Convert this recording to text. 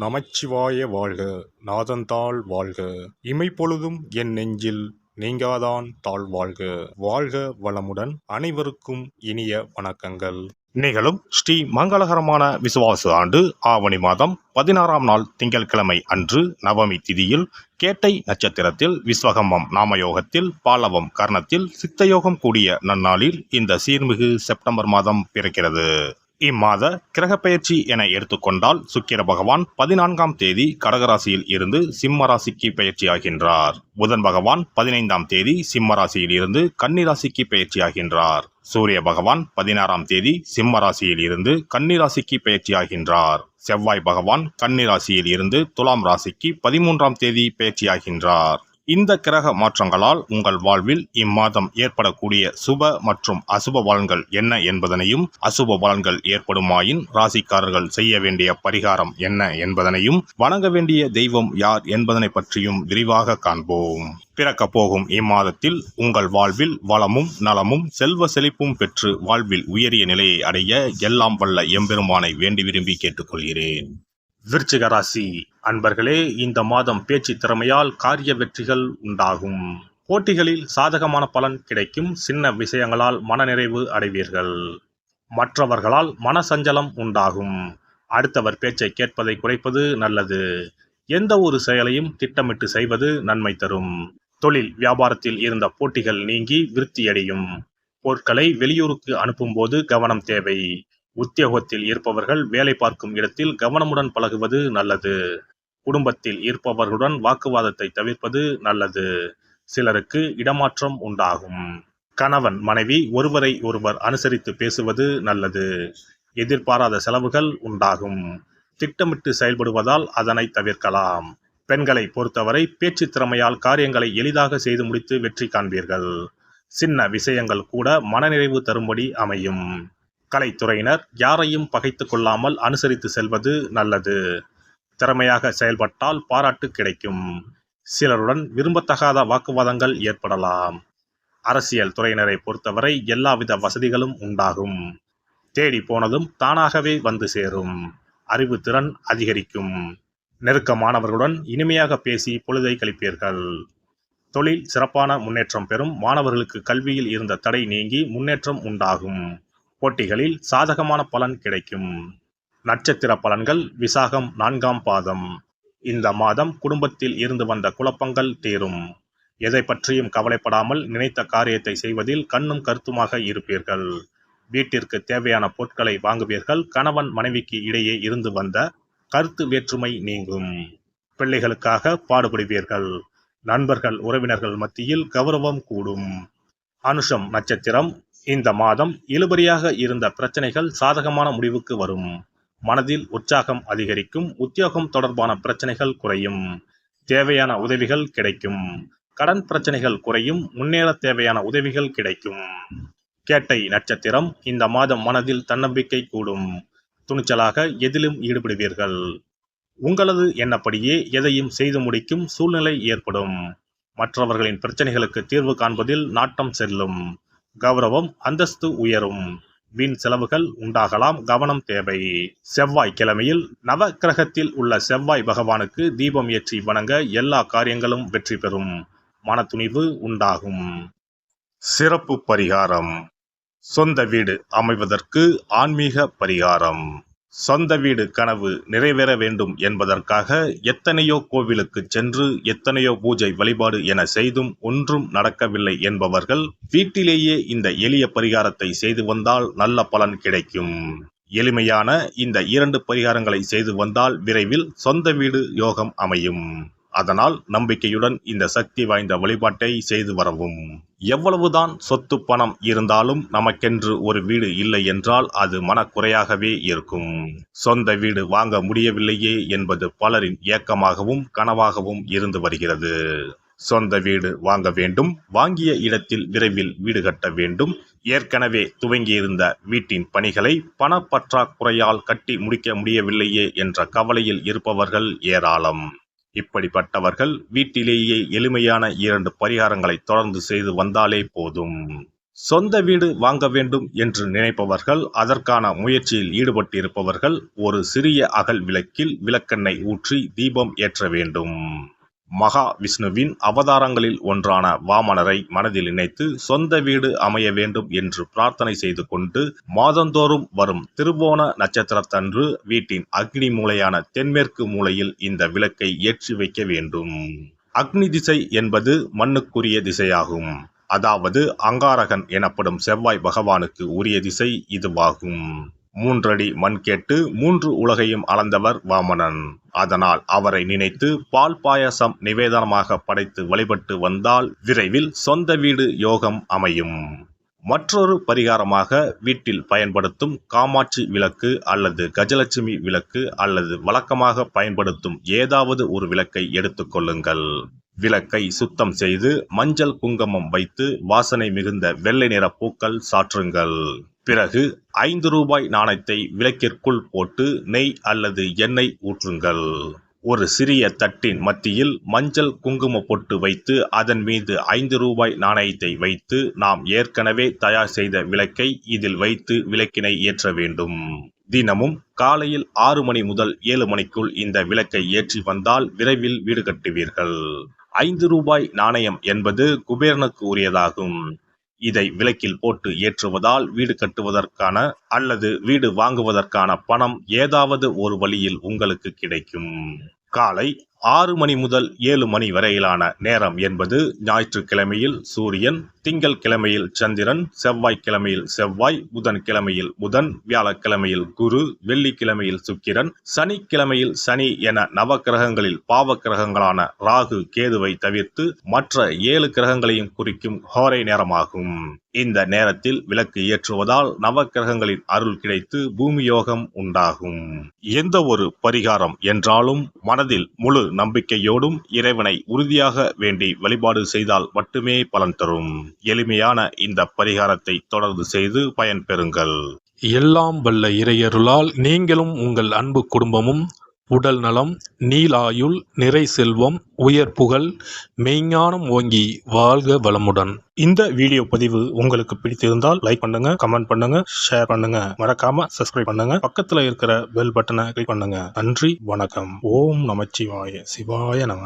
நமச்சிவாய வாழ்க. நாதன்தாள் வாழ்க. இமைப்பொழுதும் என் நெஞ்சில் நீங்காதான் தாழ் வாழ்க. வாழ்க வளமுடன். அனைவருக்கும் இனிய வணக்கங்கள். நிகழும் ஸ்ரீ மங்களகரமான விசுவாச ஆண்டு ஆவணி மாதம் 16ஆம் நாள் திங்கட்கிழமை அன்று நவமி திதியில் கேட்டை நட்சத்திரத்தில் விஸ்வகம்பம் நாமயோகத்தில் பாலவம் கர்ணத்தில் சித்தயோகம் கூடிய நன்னாளில் இந்த சீர்மிகு செப்டம்பர் மாதம் பிறக்கிறது. இம்மாத கிரக பெயர்ச்சி என எடுத்துக்கொண்டால் சுக்கிர பகவான் 14ஆம் தேதி கடகராசியில் இருந்து சிம்ம ராசிக்கு பெயர்ச்சியாகின்றார். புதன் பகவான் 15ஆம் தேதி சிம்ம ராசியில் இருந்து கன்னி ராசிக்கு பெயர்ச்சியாகின்றார். சூரிய பகவான் 16ஆம் தேதி சிம்ம ராசியில் இருந்து கன்னி ராசிக்கு பெயர்ச்சியாகின்றார். செவ்வாய் பகவான் கன்னி ராசியில் இருந்து துலாம் ராசிக்கு 13ஆம் தேதி பெயர்ச்சியாகின்றார். இந்த கிரக மாற்றங்களால் உங்கள் வாழ்வில் இம்மாதம் ஏற்படக்கூடிய சுப மற்றும் அசுப பலன்கள் என்ன என்பதனையும், அசுப பலன்கள் ஏற்படுமாயின் ராசிக்காரர்கள் செய்ய வேண்டிய பரிகாரம் என்ன என்பதனையும், வணங்க வேண்டிய தெய்வம் யார் என்பதனை பற்றியும் விரிவாக காண்போம். பிறக்க போகும் இம்மாதத்தில் உங்கள் வாழ்வில் வளமும் நலமும் செல்வ செழிப்பும் பெற்று வாழ்வில் உயரிய நிலையை அடைய எல்லாம் வல்ல எம்பெருமானை வேண்டி விரும்பி கேட்டுக்கொள்கிறேன். விருச்சிக ராசி அன்பர்களே, இந்த மாதம் பேச்சு திறமையால் காரிய வெற்றிகள் உண்டாகும். போட்டிகளில் சாதகமான பலன் கிடைக்கும். சின்ன விஷயங்களால் மனநிறைவு அடைவீர்கள். மற்றவர்களால் மனசஞ்சலம் உண்டாகும். அடுத்தவர் பேச்சை கேட்பதை குறைப்பது நல்லது. எந்த ஒரு செயலையும் திட்டமிட்டு செய்வது நன்மை தரும். தொழில் வியாபாரத்தில் இருந்த போட்டிகள் நீங்கி விருத்தியடையும். பொருட்களை வெளியூருக்கு அனுப்பும் போது கவனம் தேவை. உத்தியோகத்தில் இருப்பவர்கள் வேலை பார்க்கும் இடத்தில் கவனமுடன் பழகுவது நல்லது. குடும்பத்தில் இருப்பவர்களுடன் வாக்குவாதத்தை தவிர்ப்பது நல்லது. சிலருக்கு இடமாற்றம் உண்டாகும். கணவன் மனைவி ஒருவரை ஒருவர் அனுசரித்து பேசுவது நல்லது. எதிர்பாராத செலவுகள் உண்டாகும். திட்டமிட்டு செயல்படுவதால் அதனை தவிர்க்கலாம். பெண்களை பொறுத்தவரை பேச்சு திறமையால் காரியங்களை எளிதாக செய்து முடித்து வெற்றி காண்பீர்கள். சின்ன விஷயங்கள் கூட மனநிறைவு தரும்படி அமையும். கலைத்துறையினர் யாரையும் பகைத்து கொள்ளாமல் அனுசரித்து செல்வது நல்லது. திறமையாக செயல்பட்டால் பாராட்டு கிடைக்கும். சிலருடன் விரும்பத்தகாத வாக்குவாதங்கள் ஏற்படலாம். அரசியல் துறையினரை பொறுத்தவரை எல்லாவித வசதிகளும் உண்டாகும். தேடி போனதும் தானாகவே வந்து சேரும். அறிவு திறன் அதிகரிக்கும். நெருக்கமானவர்களுடன் இனிமையாக பேசி பொழுதை கழிப்பீர்கள். தொழில் சிறப்பான முன்னேற்றம் பெறும். மாணவர்களுக்கு கல்வியில் இருந்த தடை நீங்கி முன்னேற்றம் உண்டாகும். போட்டிகளில் சாதகமான பலன் கிடைக்கும். நட்சத்திர பலன்கள் விசாகம் 4ஆம் பாதம். இந்த மாதம் குடும்பத்தில் இருந்து வந்த குழப்பங்கள் தீரும். எதை பற்றியும் கவலைப்படாமல் நினைத்த காரியத்தை செய்வதில் கண்ணும் கருத்துமாக இருப்பீர்கள். வீட்டிற்கு தேவையான பொருட்களை வாங்குவீர்கள். கணவன் மனைவிக்கு இடையே இருந்து வந்த கருத்து வேற்றுமை நீங்கும். பிள்ளைகளுக்காக பாடுபடுவீர்கள். நண்பர்கள் உறவினர்கள் மத்தியில் கௌரவம் கூடும். அனுஷம் நட்சத்திரம். இந்த மாதம் இழுபறியாக இருந்த பிரச்சனைகள் சாதகமான முடிவுக்கு வரும். மனதில் உற்சாகம் அதிகரிக்கும். உத்தியோகம் தொடர்பான பிரச்சனைகள் குறையும். தேவையான உதவிகள் கிடைக்கும். கடன் பிரச்சனைகள் குறையும். முன்னேற தேவையான உதவிகள் கிடைக்கும். கேட்டை நட்சத்திரம். இந்த மாதம் மனதில் தன்னம்பிக்கை கூடும். துணிச்சலாக எதிலும் ஈடுபடுவீர்கள். உங்களது எண்ணப்படியே எதையும் செய்து முடிக்கும் சூழ்நிலை ஏற்படும். மற்றவர்களின் பிரச்சனைகளுக்கு தீர்வு காண்பதில் நாட்டம் செல்லும். கௌரவம் அந்தஸ்து உயரும். வீண் செலவுகள் உண்டாகலாம். கவனம் தேவை. செவ்வாய் கிழமையில் நவ கிரகத்தில் உள்ள செவ்வாய் பகவானுக்கு தீபம் ஏற்றி வணங்க எல்லா காரியங்களும் வெற்றி பெறும். மனத்துணிவு உண்டாகும். சிறப்பு பரிகாரம். சொந்த வீடு அமைவதற்கு ஆன்மீக பரிகாரம். சொந்த வீடு கனவு நிறைவேற வேண்டும் என்பதற்காக எத்தனையோ கோவிலுக்கு சென்று எத்தனையோ பூஜை வழிபாடு என செய்தும் ஒன்றும் நடக்கவில்லை என்பவர்கள் வீட்டிலேயே இந்த எளிய பரிகாரத்தை செய்து வந்தால் நல்ல பலன் கிடைக்கும். எளிமையான இந்த 2 பரிகாரங்களை செய்து வந்தால் விரைவில் சொந்த வீடு யோகம் அமையும். அதனால் நம்பிக்கையுடன் இந்த சக்தி வாய்ந்த வழிபாட்டை செய்து வரவும். எவ்வளவுதான் சொத்து பணம் இருந்தாலும் நமக்கென்று ஒரு வீடு இல்லை என்றால் அது மனக்குறையாகவே இருக்கும். சொந்த வீடு வாங்க முடியவில்லையே என்பது பலரின் ஏக்கமாகவும் கனவாகவும் இருந்து வருகிறது. சொந்த வீடு வாங்க வேண்டும். வாங்கிய இடத்தில் விரைவில் வீடு கட்ட வேண்டும். ஏற்கனவே துவங்கியிருந்த வீட்டின் பணிகளை பணப்பற்றாக்குறையால் கட்டி முடிக்க முடியவில்லையே என்ற கவலையில் இருப்பவர்கள் ஏராளம். இப்படிப்பட்டவர்கள் வீட்டிலேயே எளிமையான 2 பரிகாரங்களை தொடர்ந்து செய்து வந்தாலே போதும். சொந்த வீடு வாங்க வேண்டும் என்று நினைப்பவர்கள், அதற்கான முயற்சியில் ஈடுபட்டிருப்பவர்கள் ஒரு சிறிய அகல் விளக்கில் விளக்கெண்ணெய் ஊற்றி தீபம் ஏற்ற வேண்டும். மகா விஷ்ணுவின் அவதாரங்களில் ஒன்றான வாமனரை மனதில் நினைத்து சொந்த வீடு அமைய வேண்டும் என்று பிரார்த்தனை செய்து கொண்டு மாதந்தோறும் வரும் திருவோண நட்சத்திரத்தன்று வீட்டின் அக்னி மூலையான தென்மேற்கு மூலையில் இந்த விளக்கை ஏற்றி வைக்க வேண்டும். அக்னி திசை என்பது மண்ணுக்குரிய திசையாகும். அதாவது அங்காரகன் எனப்படும் செவ்வாய் பகவானுக்கு உரிய திசை இதுவாகும். 3 அடி மண் கேட்டு 3 உலகையும் அளந்தவர் வாமனன். அதனால் அவரை நினைத்து பால் பாயசம் நிவேதனமாக படைத்து வழிபட்டு வந்தால் விரைவில் சொந்த வீடு யோகம் அமையும். மற்றொரு பரிகாரமாக வீட்டில் பயன்படுத்தும் காமாட்சி விளக்கு அல்லது கஜலட்சுமி விளக்கு அல்லது வழக்கமாக பயன்படுத்தும் ஏதாவது ஒரு விளக்கை எடுத்துக்கொள்ளுங்கள். விளக்கை சுத்தம் செய்து மஞ்சள் குங்குமம் வைத்து வாசனை மிகுந்த வெள்ளை நிற பூக்கள் சாற்றுங்கள். பிறகு 5 ரூபாய் நாணயத்தை விளக்கிற்குள் போட்டு நெய் அல்லது எண்ணெய் ஊற்றுங்கள். ஒரு சிறிய தட்டின் மத்தியில் மஞ்சள் குங்கும பொட்டு வைத்து அதன் மீது 5 ரூபாய் நாணயத்தை வைத்து நாம் ஏற்கனவே தயார் செய்த விளக்கை இதில் வைத்து விளக்கினை ஏற்ற வேண்டும். தினமும் காலையில் 6 மணி முதல் 7 மணிக்குள் இந்த விளக்கை ஏற்றி வந்தால் விரைவில் வீடு கட்டுவீர்கள். 5 ரூபாய் நாணயம் என்பது குபேரனுக்கு உரியதாகும். இதை விளக்கில் போட்டு ஏற்றுவதால் வீடு கட்டுவதற்கான அல்லது வீடு வாங்குவதற்கான பணம் ஏதாவது ஒரு வழியில் உங்களுக்கு கிடைக்கும். காலை 6 மணி முதல் 7 மணி வரையிலான நேரம் என்பது ஞாயிற்றுக்கிழமையில் சூரியன், திங்கள் கிழமையில் சந்திரன், செவ்வாய்க்கிழமையில் செவ்வாய், புதன் கிழமையில் புதன், வியாழக்கிழமையில் குரு, வெள்ளிக்கிழமையில் சுக்கிரன், சனிக்கிழமையில் சனி என நவக்கிரகங்களில் பாவ கிரகங்களான ராகு, கேதுவை தவிர்த்து மற்ற 7 கிரகங்களையும் குறிக்கும் ஹோரை நேரமாகும். இந்த நேரத்தில் விளக்கு ஏற்றுவதால் நவக்கிரகங்களின் அருள் கிடைத்து பூமி யோகம் உண்டாகும். எந்த ஒரு பரிகாரம் என்றாலும் மனதில் முழு நம்பிக்கையோடும் இறைவனை உறுதியாக வேண்டி வழிபாடு செய்தால் மட்டுமே பலன் தரும். எளிமையான இந்த பரிகாரத்தை தொடர்ந்து செய்து பயன்பெறுங்கள். எல்லாம் வல்ல இறையருளால் நீங்களும் உங்கள் அன்பு குடும்பமும் உடல் நலம், நீலாயுள், நிறை செல்வம், உயர் புகழ், மெய்ஞானம் ஓங்கி வாழ்க வளமுடன். இந்த வீடியோ பதிவு உங்களுக்கு பிடித்திருந்தால் லைக் பண்ணுங்க, கமெண்ட் பண்ணுங்க, ஷேர் பண்ணுங்க, மறக்காம சப்ஸ்கிரைப் பண்ணுங்க, பக்கத்துல இருக்கிற பெல் பட்டனை கிளிக் பண்ணுங்க. நன்றி, வணக்கம். ஓம் நமச்சிவாய, சிவாய நம.